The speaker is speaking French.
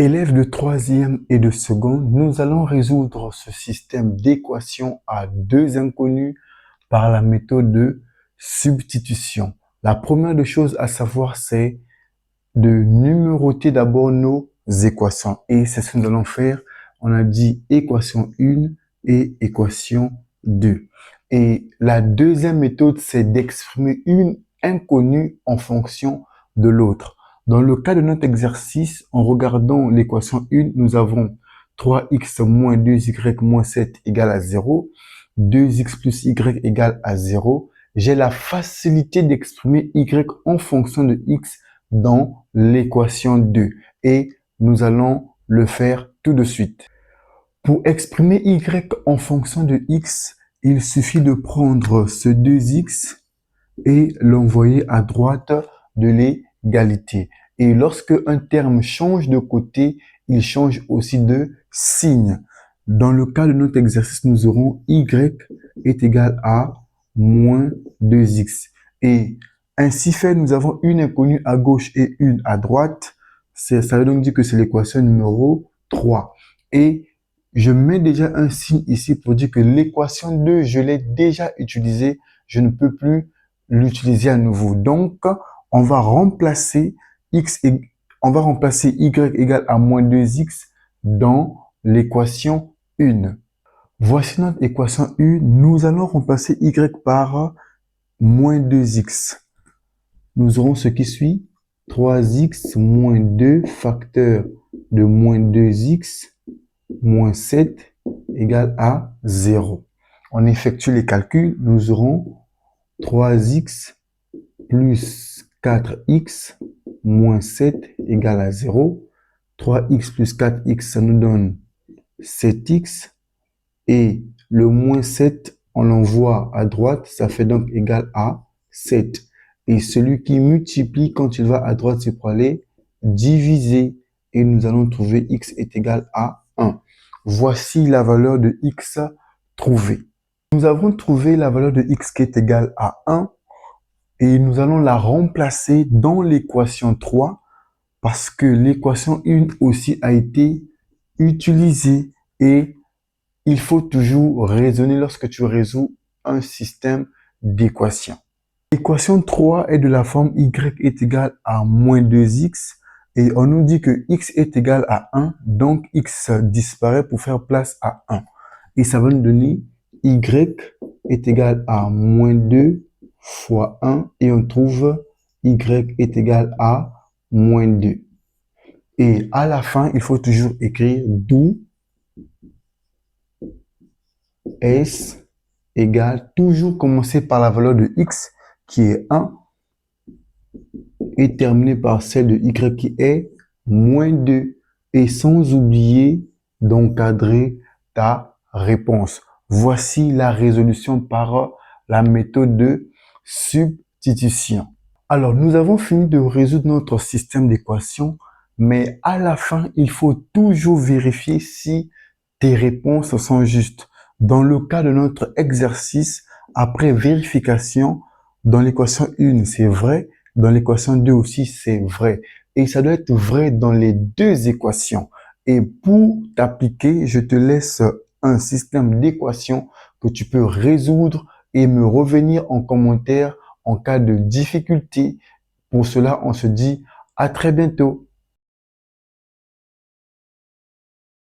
Élèves de troisième et de seconde, nous allons résoudre ce système d'équations à deux inconnus par la méthode de substitution. La première des choses à savoir, c'est de numéroter d'abord nos équations. Et c'est ce que nous allons faire. On a dit équation 1 et équation 2. Et la deuxième méthode, c'est d'exprimer une inconnue en fonction de l'autre. Dans le cas de notre exercice, en regardant l'équation 1, nous avons 3x moins 2y moins 7 égale à 0. 2x plus y égale à 0. J'ai la facilité d'exprimer y en fonction de x dans l'équation 2. Et nous allons le faire tout de suite. Pour exprimer y en fonction de x, il suffit de prendre ce 2x et l'envoyer à droite de l'égalité. Et lorsque un terme change de côté, il change aussi de signe. Dans le cas de notre exercice, nous aurons y est égal à moins 2x. Et ainsi fait, nous avons une inconnue à gauche et une à droite. Ça veut donc dire que c'est l'équation numéro 3. Et je mets déjà un signe ici pour dire que l'équation 2, je l'ai déjà utilisée. Je ne peux plus l'utiliser à nouveau. Donc, on va remplacer y égale à moins 2x dans l'équation 1. Voici notre équation 1. Nous allons remplacer y par moins 2x. Nous aurons ce qui suit. 3x moins 2 facteur de moins 2x moins 7 égale à 0. On effectue les calculs. Nous aurons 3x plus 4x moins 7 égale à 0. 3x plus 4x, ça nous donne 7x. Et le moins 7, on l'envoie à droite, ça fait donc égal à 7. Et celui qui multiplie quand il va à droite, c'est pour aller diviser. Et nous allons trouver x est égal à 1. Voici la valeur de x trouvée. Nous avons trouvé la valeur de x qui est égale à 1. Et nous allons la remplacer dans l'équation 3 parce que l'équation 1 aussi a été utilisée et il faut toujours raisonner lorsque tu résous un système d'équations. L'équation 3 est de la forme y est égal à moins 2x et on nous dit que x est égal à 1, donc x disparaît pour faire place à 1. Et ça va nous donner y est égal à moins 2 fois 1 et on trouve y est égal à moins 2. Et à la fin, il faut toujours écrire d'où S égale, toujours commencer par la valeur de x qui est 1 et terminer par celle de y qui est moins 2 et sans oublier d'encadrer ta réponse. Voici la résolution par la méthode de substitution. Alors, nous avons fini de résoudre notre système d'équations, mais à la fin, il faut toujours vérifier si tes réponses sont justes. Dans le cas de notre exercice, après vérification, dans l'équation 1, c'est vrai. Dans l'équation 2 aussi, c'est vrai. Et ça doit être vrai dans les deux équations. Et pour t'appliquer, je te laisse un système d'équations que tu peux résoudre et me revenir en commentaire en cas de difficulté. Pour cela, on se dit à très bientôt.